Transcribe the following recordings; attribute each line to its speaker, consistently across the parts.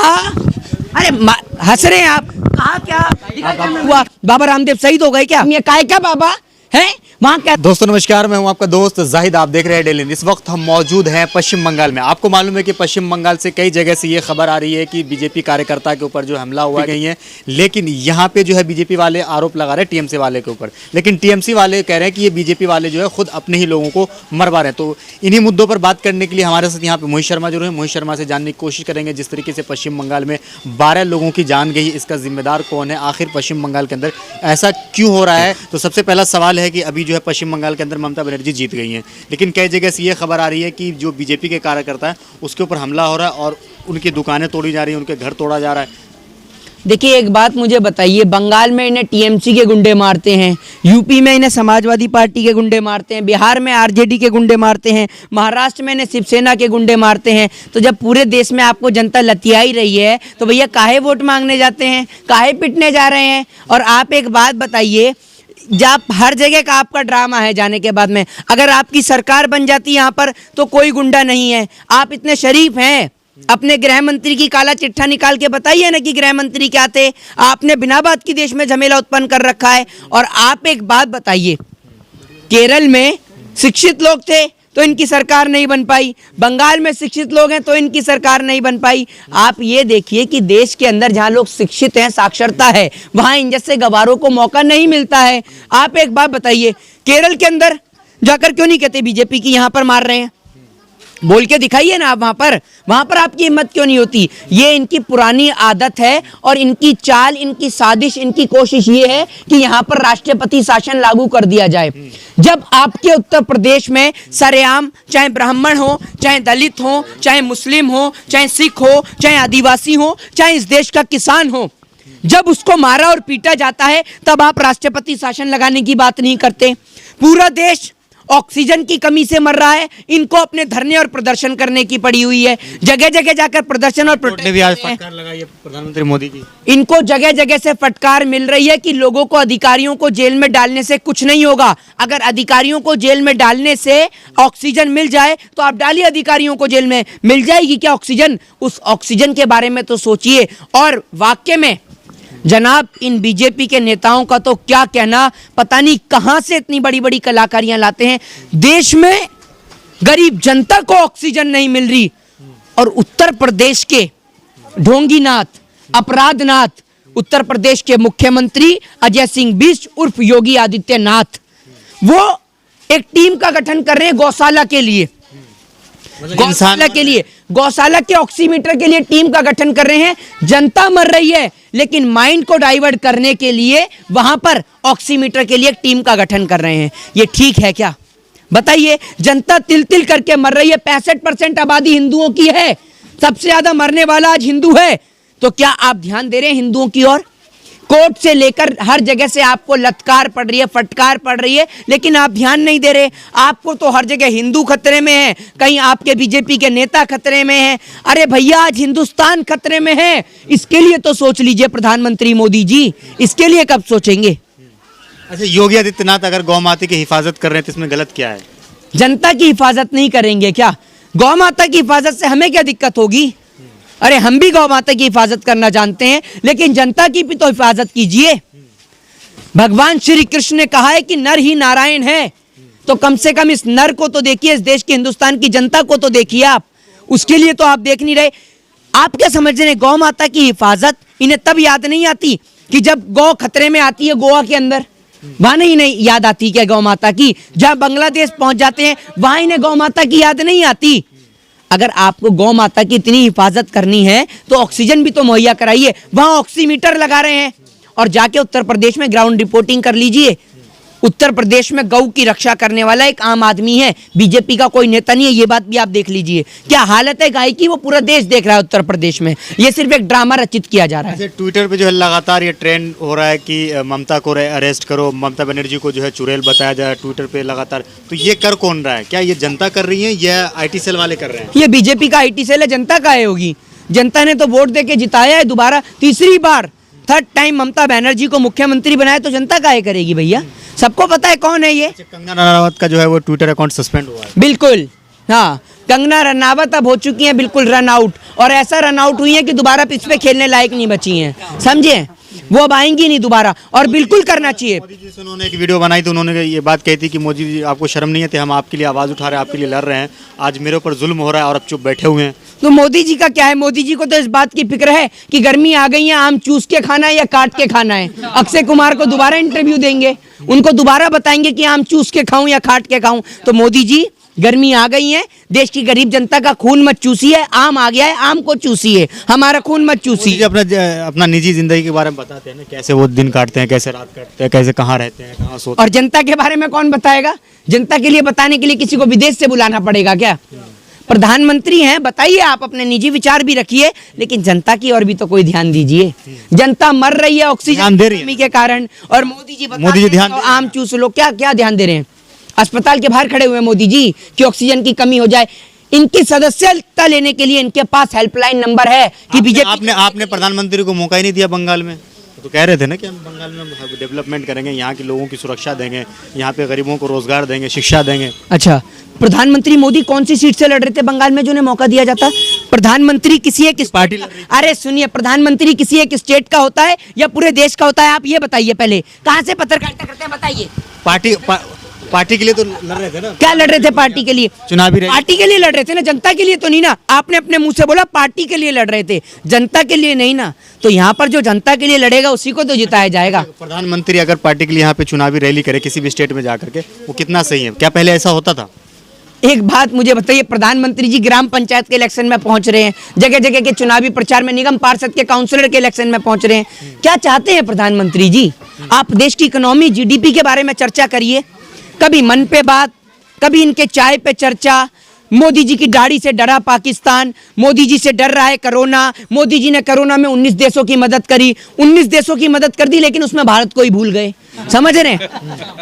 Speaker 1: अरे हंस रहे हैं आप, कहा क्या हुआ? बाबा रामदेव शहीद हो गए क्या? ये काय क्या बाबा है वहाँ क्या?
Speaker 2: दोस्तों नमस्कार, मैं हूं आपका दोस्त जाहिद, आप देख रहे हैं डेली। इस वक्त हम मौजूद हैं पश्चिम बंगाल में। आपको मालूम है कि पश्चिम बंगाल से कई जगह से ये खबर आ रही है कि बीजेपी कार्यकर्ता के ऊपर जो हमला हुआ गई है, लेकिन यहाँ पे जो है बीजेपी वाले आरोप लगा रहे हैं टीएमसी वाले के ऊपर, लेकिन टीएमसी वाले कह रहे हैं कि ये बीजेपी वाले जो है खुद अपने ही लोगों को मरवा रहे हैं। तो इन्हीं मुद्दों पर बात करने के लिए हमारे साथ यहाँ पे मोहित शर्मा जो है, मोहित शर्मा से जानने की कोशिश करेंगे जिस तरीके से पश्चिम बंगाल में 12 लोगों की जान गई, इसका जिम्मेदार कौन है, आखिर पश्चिम बंगाल के अंदर ऐसा क्यों हो रहा है। तो सबसे पहला सवाल है कि अभी जो है पश्चिम बंगाल के अंदर ममता बनर्जी जीत गई हैं, लेकिन कई जगह से ये खबर आ रही है कि जो बीजेपी के कार्यकर्ता है उसके ऊपर हमला हो रहा है और उनकी दुकानें तोड़ी जा रही हैं, उनके घर तोड़ा जा रहा है।
Speaker 1: देखिए एक बात मुझे बताइए, बंगाल में इन्हें टीएमसी के गुंडे मारते हैं, यूपी में इन्हें समाजवादी पार्टी के गुंडे मारते हैं, बिहार में आरजेडी के गुंडे मारते हैं, महाराष्ट्र में इन्हें शिवसेना के गुंडे मारते हैं। तो जब पूरे देश में आपको जनता लतिया ही रही है तो भैया काहे वोट मांगने जाते हैं, काहे पिटने जा रहे हैं? और आप एक बात बताइए, जब हर जगह का आपका ड्रामा है जाने के बाद में, अगर आपकी सरकार बन जाती यहाँ पर तो कोई गुंडा नहीं है। आप इतने शरीफ हैं, अपने गृह मंत्री की काला चिट्ठा निकाल के बताइए ना कि गृह मंत्री क्या थे। आपने बिना बात की देश में झमेला उत्पन्न कर रखा है। और आप एक बात बताइए, केरल में शिक्षित लोग थे तो इनकी सरकार नहीं बन पाई, बंगाल में शिक्षित लोग हैं तो इनकी सरकार नहीं बन पाई। आप ये देखिए कि देश के अंदर जहां लोग शिक्षित हैं, साक्षरता है, वहां इन जैसे गवारों को मौका नहीं मिलता है। आप एक बात बताइए, केरल के अंदर जाकर क्यों नहीं कहते बीजेपी की यहाँ पर मार रहे हैं? बोल के दिखाइए ना आप, वहां पर आपकी हिम्मत क्यों नहीं होती? ये इनकी पुरानी आदत है और इनकी चाल, इनकी साजिश, इनकी कोशिश ये है कि यहाँ पर राष्ट्रपति शासन लागू कर दिया जाए। जब आपके उत्तर प्रदेश में सरेआम, चाहे ब्राह्मण हो, चाहे दलित हो, चाहे मुस्लिम हो, चाहे सिख हो, चाहे आदिवासी हो, चाहे इस देश का किसान हो, जब उसको मारा और पीटा जाता है तब आप राष्ट्रपति शासन लगाने की बात नहीं करते। पूरा देश ऑक्सीजन की कमी से मर रहा है, इनको अपने धरने और प्रदर्शन करने की पड़ी हुई है। जगह जगह जाकर प्रदर्शन और
Speaker 2: प्रोटेस्ट भी आज फटकार लगाई है प्रधानमंत्री मोदी की।
Speaker 1: इनको जगह जगह से फटकार मिल रही है कि लोगों को, अधिकारियों को जेल में डालने से कुछ नहीं होगा। अगर अधिकारियों को जेल में डालने से ऑक्सीजन मिल जाए तो आप डालिए अधिकारियों को जेल में। मिल जाएगी क्या ऑक्सीजन? उस ऑक्सीजन के बारे में तो सोचिए। और वाकई में जनाब, इन बीजेपी के नेताओं का तो क्या कहना, पता नहीं कहां से इतनी बड़ी बड़ी कलाकारियां लाते हैं। देश में गरीब जनता को ऑक्सीजन नहीं मिल रही और उत्तर प्रदेश के ढोंगीनाथ, अपराधनाथ, उत्तर प्रदेश के मुख्यमंत्री अजय सिंह बिष्ट उर्फ योगी आदित्यनाथ, वो एक टीम का गठन कर रहे हैं गौशाला के लिए, गौशाला के लिए, गौशाला के ऑक्सीमीटर के लिए टीम का गठन कर रहे हैं। जनता मर रही है लेकिन माइंड को डाइवर्ट करने के लिए वहां पर ऑक्सीमीटर के लिए एक टीम का गठन कर रहे हैं। ये ठीक है क्या? बताइए, जनता तिल तिल करके मर रही है। 65% आबादी हिंदुओं की है, सबसे ज्यादा मरने वाला आज हिंदू है। तो क्या आप ध्यान दे रहे हैं हिंदुओं की ओर? कोर्ट से लेकर हर जगह से आपको लत्कार पड़ रही है, फटकार पड़ रही है, लेकिन आप ध्यान नहीं दे रहे। आपको तो हर जगह हिंदू खतरे में है, कहीं आपके बीजेपी के नेता खतरे में हैं। अरे भैया, आज हिंदुस्तान खतरे में है, इसके लिए तो सोच लीजिए प्रधानमंत्री मोदी जी। इसके लिए कब सोचेंगे?
Speaker 2: अच्छा, योगी आदित्यनाथ अगर गौ माता की हिफाजत कर रहे हैं तो इसमें गलत क्या है?
Speaker 1: जनता की हिफाजत नहीं करेंगे क्या? गौ माता की हिफाजत से हमें क्या दिक्कत होगी? अरे हम भी गौ माता की हिफाजत करना जानते हैं, लेकिन जनता की भी तो हिफाजत कीजिए। भगवान श्री कृष्ण ने कहा है कि नर ही नारायण है, तो कम से कम इस नर को तो देखिए, इस देश के हिंदुस्तान की जनता को तो देखिए आप। उसके लिए तो आप देख नहीं रहे। आप क्या समझ रहे हैं? गौ माता की हिफाजत इन्हें तब याद नहीं आती कि जब गौ खतरे में आती है गोवा के अंदर, वहां नहीं याद आती क्या गौ माता की? जब बांग्लादेश पहुंच जाते हैं वहां इन्हें गौ माता की याद नहीं आती। अगर आपको गौ माता की इतनी हिफाजत करनी है तो ऑक्सीजन भी तो मुहैया कराइए। वहां ऑक्सीमीटर लगा रहे हैं और जाके उत्तर प्रदेश में ग्राउंड रिपोर्टिंग कर लीजिए। उत्तर प्रदेश में गौ की रक्षा करने वाला एक आम आदमी है, बीजेपी का कोई नेता नहीं है। ये बात भी आप देख लीजिए, क्या हालत है गाय की, वो पूरा देश देख रहा है उत्तर प्रदेश में। ये सिर्फ एक ड्रामा रचित किया जा रहा है।
Speaker 2: ट्विटर पे जो है लगातार ये ट्रेंड हो रहा है कि ममता को अरेस्ट करो, ममता बनर्जी को जो है चुड़ैल बताया जाए ट्विटर पे लगातार। तो ये कर कौन रहा है? क्या ये जनता कर रही है या IT सेल वाले कर रहे हैं?
Speaker 1: ये बीजेपी का IT सेल है, जनता का है होगी। जनता ने तो वोट देके जिताया है दोबारा, तीसरी बार, थर्ड टाइम ममता बनर्जी को मुख्यमंत्री बनाया, तो जनता काहे करेगी भैया? सबको पता है कौन है ये।
Speaker 2: कंगना रनावत का जो है वो ट्विटर अकाउंट सस्पेंड हुआ है।
Speaker 1: बिल्कुल, हाँ, कंगना रनावत अब हो चुकी हैं बिल्कुल रन आउट, और ऐसा रन आउट हुई है कि दोबारा पिच पे खेलने लायक नहीं बची हैं, समझे? वो अब आएंगी नहीं दोबारा, और बिल्कुल करना चाहिए।
Speaker 2: मोदी जी से उन्होंने एक वीडियो बनाई तो उन्होंने ये बात कही थी कि मोदी जी आपको शर्म नहीं है, हम आपके लिए आवाज़ उठा रहे हैं, आपके लिए लड़ रहे हैं, आज मेरे ऊपर जुल्म हो रहा है और अब चुप बैठे हुए हैं।
Speaker 1: तो मोदी जी का क्या है? मोदी जी को तो इस बात की फिक्र है कि गर्मी आ गई है, आम चूस के खाना है या काट के खाना है। अक्षय कुमार को दोबारा इंटरव्यू देंगे, उनको दोबारा बताएंगे कि आम चूस के खाऊं या काट के खाऊं। तो मोदी जी, गर्मी आ गई है, देश की गरीब जनता का खून मत चूसिए, आम आ गया है, आम को चूसिए, हमारा खून मत चूसिए।
Speaker 2: अपना निजी जिंदगी के बारे में बताते हैं ना, कैसे वो दिन काटते हैं, कैसे रात काटते हैं, कैसे कहाँ रहते हैं, कहाँ सोते
Speaker 1: और जनता के बारे में कौन बताएगा? जनता के लिए बताने के लिए किसी को विदेश से बुलाना पड़ेगा क्या? प्रधानमंत्री हैं, बताइए, आप अपने निजी विचार भी रखिए, लेकिन जनता की ओर भी तो कोई ध्यान दीजिए। जनता मर रही है ऑक्सीजन की कमी के कारण, और मोदी जी
Speaker 2: ध्यान
Speaker 1: तो आम चूस लो। क्या क्या ध्यान दे रहे हैं? अस्पताल के बाहर खड़े हुए मोदी जी कि ऑक्सीजन की कमी हो जाए। इनकी सदस्यता लेने के लिए इनके पास हेल्पलाइन नंबर है कि बीजेपी।
Speaker 2: आपने प्रधानमंत्री को मौका ही नहीं दिया बंगाल में, तो कह रहे थे ना कि हम बंगाल में डेवलपमेंट करेंगे, यहाँ के लोगों की सुरक्षा देंगे, यहाँ पे गरीबों को रोजगार देंगे, शिक्षा देंगे।
Speaker 1: अच्छा, प्रधानमंत्री मोदी कौन सी सीट से लड़ रहे थे बंगाल में जो उन्हें मौका दिया जाता? प्रधानमंत्री किसी एक
Speaker 2: पार्टी,
Speaker 1: अरे सुनिए, प्रधानमंत्री किसी एक स्टेट का होता है या पूरे देश का होता है? आप ये बताइए पहले, कहाँ से पत्रकारिता करते हैं, बताइए।
Speaker 2: पार्टी के लिए तो लड़ रहे थे ना।
Speaker 1: क्या लड़ रहे थे? पार्टी के लिए,
Speaker 2: चुनावी रैली।
Speaker 1: पार्टी के लिए लड़ रहे थे ना, जनता के लिए तो नहीं ना। आपने अपने मुंह से बोला पार्टी के लिए लड़ रहे थे, जनता के लिए नहीं ना। तो यहाँ पर जो जनता के लिए लड़ेगा उसी को तो जिताया जाएगा।
Speaker 2: प्रधानमंत्री अगर पार्टी के लिए यहाँ पे चुनावी रैली करे किसी भी स्टेट में जाकर के, वो कितना सही है? क्या पहले ऐसा होता था?
Speaker 1: एक बात मुझे बताइए, प्रधानमंत्री जी ग्राम पंचायत के इलेक्शन में पहुंच रहे हैं, जगह जगह के चुनावी प्रचार में, निगम पार्षद के काउंसलर के इलेक्शन में पहुंच रहे हैं। क्या चाहते हैं प्रधानमंत्री जी? आप देश की इकोनॉमी, जीडीपी के बारे में चर्चा करिए, कभी मन पे बात, कभी इनके चाय पे चर्चा। मोदी जी की गाड़ी से डरा पाकिस्तान, मोदी जी से डर रहा है कोरोना। मोदी जी ने कोरोना में 19 देशों की मदद करी, 19 देशों की मदद कर दी, लेकिन उसमें भारत को ही भूल गए, समझ रहे हैं?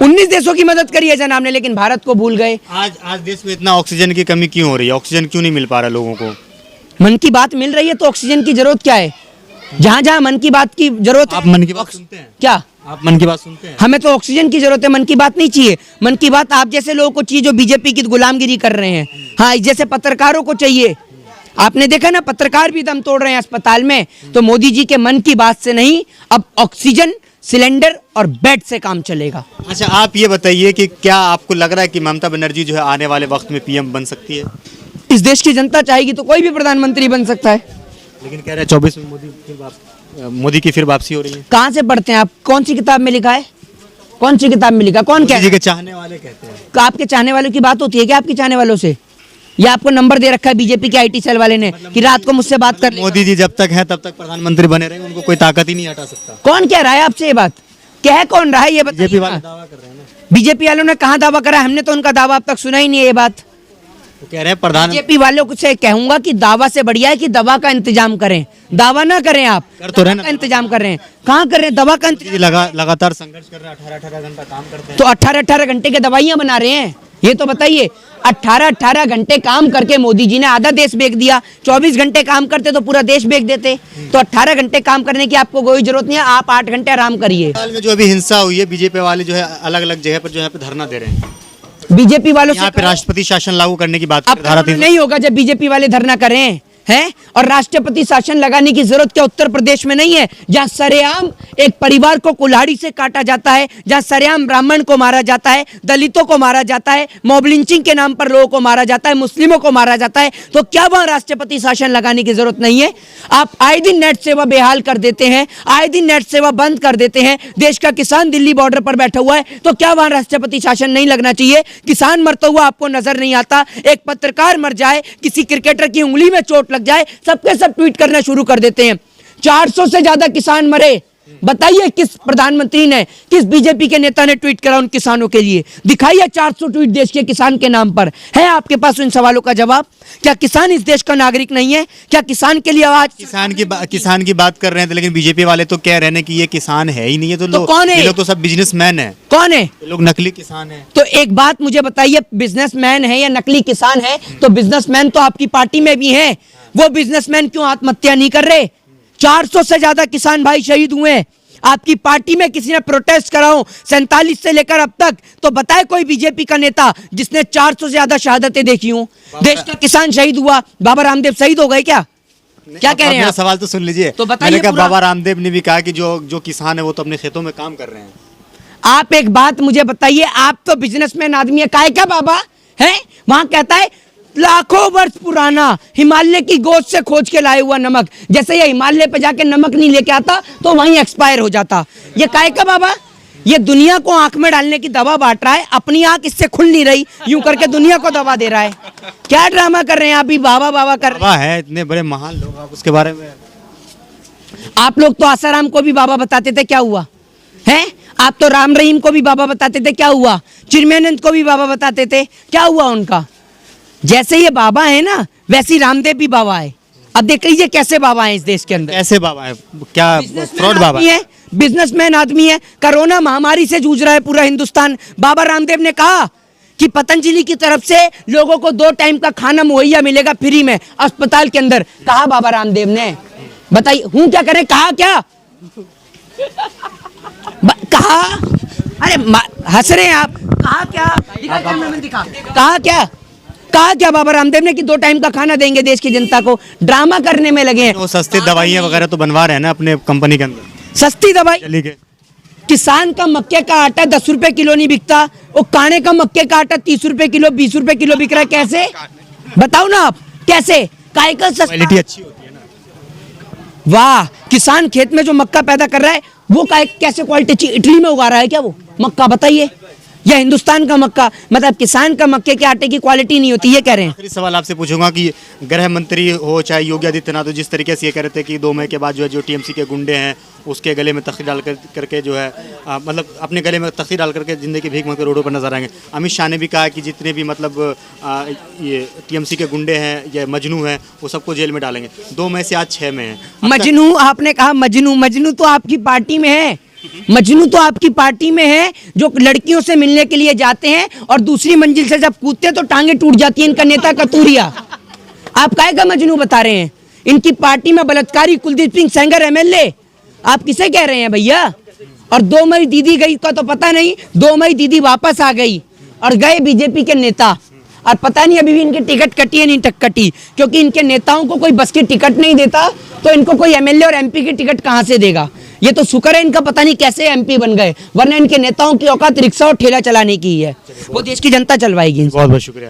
Speaker 1: 19 देशों की मदद करी है जनाब ने, लेकिन भारत को भूल गए।
Speaker 2: आज देश में इतना ऑक्सीजन की कमी क्यों हो रही है? ऑक्सीजन क्यों नहीं मिल पा रहा लोगों को?
Speaker 1: मन की बात मिल रही है तो ऑक्सीजन की जरूरत क्या है? जहां जहां मन की बात की जरूरत है,
Speaker 2: आप मन की बात सुनते हैं
Speaker 1: क्या?
Speaker 2: आप मन की बात सुनते हैं?
Speaker 1: हमें तो ऑक्सीजन की जरूरत है, मन की बात नहीं चाहिए। मन की बात आप जैसे लोगों को चाहिए जो बीजेपी की गुलामगिरी कर रहे हैं। हाँ, जैसे पत्रकारों को चाहिए। आपने देखा ना, पत्रकार भी दम तोड़ रहे हैं अस्पताल में। तो मोदी जी के मन की बात से नहीं, अब ऑक्सीजन सिलेंडर और बेड से काम चलेगा।
Speaker 2: अच्छा, आप ये बताइए कि क्या आपको लग रहा है कि ममता बनर्जी जो है आने वाले वक्त में पीएम बन सकती है?
Speaker 1: इस देश की जनता चाहेगी तो कोई भी प्रधानमंत्री बन सकता है।
Speaker 2: लेकिन कह रहे हैं 24 में मोदी की फिर वापसी हो रही है।
Speaker 1: कहाँ से पढ़ते हैं आप? कौन सी किताब में लिखा है? कौन सी किताब में लिखा? कौन कहते हैं?
Speaker 2: के चाहने वाले कहते हैं।
Speaker 1: तो आपके चाहने वालों की बात होती है क्या आपके चाहने वालों से? या आपको नंबर दे रखा है बीजेपी के आईटी सेल वाले ने कि रात को मुझसे बात कर ले?
Speaker 2: मोदी जी जब तक है तब तक प्रधानमंत्री बने रहेंगे, उनको कोई ताकत ही नहीं हटा सकता।
Speaker 1: कौन कह रहा है आपसे ये बात? कह कौन रहा है ये बताइए?
Speaker 2: बीजेपी वाले दावा कर रहे हैं ना।
Speaker 1: बीजेपी वालों ने कहाँ दावा करा? हमने तो उनका दावा अब तक सुना ही नहीं है। ये बात
Speaker 2: वो कह रहे हैं प्रधान।
Speaker 1: बीजेपी वालों से कहूंगा कि दावा से बढ़िया है कि दवा का इंतजाम करें। दावा ना करें, आप
Speaker 2: कर तो रहे हैं ना।
Speaker 1: इंतजाम कर रहे हैं। कहाँ कर रहे हैं? दवा का इंतजाम।
Speaker 2: लगातार संघर्ष कर रहे हैं, 18-18 घंटा काम करते हैं।
Speaker 1: तो 18-18 घंटे के दवाइयां बना रहे हैं, ये तो बताइए। 18-18 घंटे काम करके मोदी जी ने आधा देश बेच दिया। 24 घंटे काम करते तो पूरा देश बेच देते। तो 18 घंटे काम करने की आपको कोई जरूरत नहीं है, आप 8 घंटे आराम करिए।
Speaker 2: हाल में जो अभी हिंसा हुई है, बीजेपी वाले जो है अलग अलग जगह पर जो है धरना दे रहे हैं।
Speaker 1: बीजेपी वालों से
Speaker 2: यहाँ पे राष्ट्रपति शासन लागू करने की बात
Speaker 1: अब नहीं होगा जब बीजेपी वाले धरना करें हैं। और राष्ट्रपति शासन लगाने की जरूरत क्या उत्तर प्रदेश में नहीं है, जहां सरेआम एक परिवार को कुल्हाड़ी से काटा जाता है, जहां सरेआम ब्राह्मण को मारा जाता है, दलितों को मारा जाता है, मॉब लिंचिंग के नाम पर लोगों को मारा जाता है, मुस्लिमों को मारा जाता है। तो क्या वहां राष्ट्रपति शासन लगाने की जरूरत नहीं है? आप आए दिन नेट सेवा बेहाल कर देते हैं, आए दिन नेट सेवा बंद कर देते हैं। देश का किसान दिल्ली बॉर्डर पर बैठा हुआ है, तो क्या वहां राष्ट्रपति शासन नहीं लगना चाहिए? किसान मरता हुआ आपको नजर नहीं आता? एक पत्रकार मर जाए, किसी क्रिकेटर की उंगली में चोट लग जाए, सबके सब ट्वीट करना शुरू कर देते हैं। 400 से ज्यादा किसान मरे। बताइए किस प्रधानमंत्री ने, किस बीजेपी के नेता ने ट्वीट करा उन किसानों के लिए? दिखाइए 400 ट्वीट देश के किसान के नाम पर। है आपके पास उन सवालों का जवाब? क्या किसान इस देश का नागरिक नहीं है? क्या किसान के लिए आवाज?
Speaker 2: किसान की बात कर रहे हैं, लेकिन बीजेपी वाले तो कह रहे हैं कि ये किसान है ही नहीं है। तो
Speaker 1: कौन है?
Speaker 2: ये लोग तो सब बिजनेसमैन है।
Speaker 1: कौन है?
Speaker 2: ये लोग नकली किसान है।
Speaker 1: तो एक बात मुझे बताइए, बिजनेसमैन है या नकली किसान है? तो बिजनेसमैन तो आपकी पार्टी में भी है। वो बिजनेसमैन क्यों आत्महत्या नहीं कर रहे? 400 से ज्यादा किसान भाई शहीद हुए। आपकी पार्टी में किसी ने प्रोटेस्ट करा हो 47 से लेकर अब तक, तो बताए कोई बीजेपी का नेता जिसने 400 से ज्यादा शहादतें देखी हो। देश का किसान शहीद हुआ, बाबा रामदेव शहीद हो गए क्या? क्या कह रहे हैं
Speaker 2: मेरा
Speaker 1: आप?
Speaker 2: सवाल तो सुन लीजिए।
Speaker 1: तो बताइए
Speaker 2: मैंने कहा
Speaker 1: पूरा।
Speaker 2: बाबा रामदेव ने भी कहा कि जो किसान है वो तो अपने खेतों में काम कर रहे हैं।
Speaker 1: आप एक बात मुझे बताइए, आप तो बिजनेसमैन आदमी है, काय क्या बाबा है? वहां कहता है लाखों वर्ष पुराना हिमालय की गोद से खोज के लाए हुआ नमक, जैसे ये हिमालय पे जाके नमक नहीं लेके आता तो वहीं एक्सपायर हो जाता। ये काय का बाबा? ये दुनिया को आंख में डालने की दवा बांट रहा है, अपनी आंख इससे खुल नहीं रही, यूं करके दुनिया को दवा दे रहा है। क्या ड्रामा कर रहे हैं आप भी? बाबा बाबा कर रहे
Speaker 2: बाबा है, इतने बड़े महान लोग, आप उसके बारे में।
Speaker 1: आप लोग तो आसाराम को भी बाबा बताते थे, क्या हुआ है? आप तो राम रहीम को भी बाबा बताते थे, क्या हुआ? चिन्मयानंद को भी बाबा बताते थे, क्या हुआ उनका? जैसे ये बाबा है ना, वैसे ही रामदेव भी बाबा है। अब देख लीजिए कैसे बाबा है इस देश के अंदर।
Speaker 2: कैसे बाबा है? क्या फ्रॉड बाबा
Speaker 1: है? बिजनेसमैन आदमी है। कोरोना महामारी से जूझ रहा है पूरा हिंदुस्तान। बाबा रामदेव ने कहा कि पतंजलि की तरफ से लोगों को 2 टाइम का खाना मुहैया मिलेगा फ्री में अस्पताल के अंदर। कहा बाबा रामदेव ने, बताइए हूं क्या करें? कहा क्या? कहा? अरे हंस रहे हैं आप। कहा क्या? दिखा कैमरे में, दिखा। कहा क्या? कहा क्या बाबा रामदेव ने कि 2 टाइम का खाना देंगे देश की जनता को? ड्रामा करने में लगे हैं।
Speaker 2: वो सस्ती दवाइयाँ वगैरह तो बनवा रहे हैं ना अपने कंपनी के अंदर।
Speaker 1: सस्ती दवाई?
Speaker 2: चली के
Speaker 1: किसान का मक्के का आटा 10 रुपए किलो नहीं बिकता, वो काने का मक्के का आटा 30 रुपए किलो, 20 रुपए किलो बिक रहा है। कैसे? बताओ ना आप, कैसे? काय का सस्ता?
Speaker 2: क्वालिटी अच्छी होती है ना।
Speaker 1: वाह, किसान खेत में जो मक्का पैदा कर रहा है वो कैसे क्वालिटी अच्छी? इटली में उगा रहा है क्या वो मक्का? बताइए। या हिंदुस्तान का मक्का, मतलब किसान का मक्के के आटे की क्वालिटी नहीं होती, ये कह रहे हैं।
Speaker 2: आखिरी सवाल आपसे पूछूंगा कि गृह मंत्री हो चाहे योगी आदित्यनाथ, जिस तरीके से ये कह रहे थे कि 2 मई के बाद जो है जो टीएमसी के गुंडे हैं उसके गले में तख्ती डाल करके जो है मतलब अपने गले में तख्ती डाल करके जिंदगी भीख मांग के रोडों पर नजर आएंगे। अमित शाह ने भी कहा कि जितने भी मतलब ये टीएमसी के गुंडे हैं या मजनू हैं वो सबको जेल में डालेंगे। 2 मई से आज 6 मई है।
Speaker 1: मजनू आपने कहा? मजनू तो आपकी पार्टी में है। मजनू तो आपकी पार्टी में है, जो लड़कियों से मिलने के लिए जाते हैं और दूसरी मंजिल से जब कूदते हैं तो टांगे टूट जाती है। इनका नेता कतूरिया। आप काहे का मजनू बता रहे हैं? इनकी पार्टी में बलात्कारी कुलदीप सिंह सेंगर एमएलए, आप किसे कह रहे हैं भैया? और 2 मई दीदी गई का तो पता नहीं, 2 मई दीदी वापस आ गई और गए बीजेपी के नेता, और पता नहीं अभी भी इनकी टिकट कटी है नहीं कटी, क्योंकि इनके नेताओं को कोई बस की टिकट नहीं देता तो इनको कोई एमएलए और एमपी की टिकट कहां से देगा? ये तो शुक्र है इनका पता नहीं कैसे एमपी बन गए, वरना इनके नेताओं की औकात रिक्शा और ठेला चलाने की है। वो देश की जनता चलवाएगी।
Speaker 2: बहुत बहुत शुक्रिया।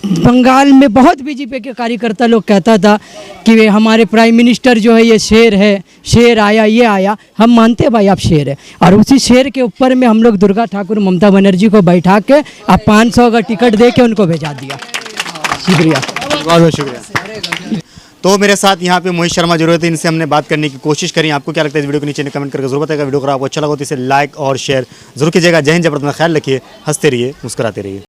Speaker 3: बंगाल में बहुत बीजेपी के कार्यकर्ता लोग कहता था कि वे हमारे प्राइम मिनिस्टर जो है ये शेर है, शेर आया, ये आया। हम मानते हैं भाई आप शेर है, और उसी शेर के ऊपर में हम लोग दुर्गा ठाकुर ममता बनर्जी को बैठा के अब 500 का टिकट दे के उनको भेजा दिया। शुक्रिया,
Speaker 2: बहुत बहुत शुक्रिया। तो मेरे साथ यहाँ पे मोहित शर्मा जरूर थे, इनसे हमने बात करने की कोशिश करी। आपको क्या लगता है इस वीडियो के नीचे कमेंट करके जरूर बताएगा। वीडियो अगर आपको अच्छा लगा तो इसे लाइक और शेयर जरूर कीजिएगा। जय हिंद, जय भारत में ख्याल रखिए, हंसते रहिए, मुस्कुराते रहिए।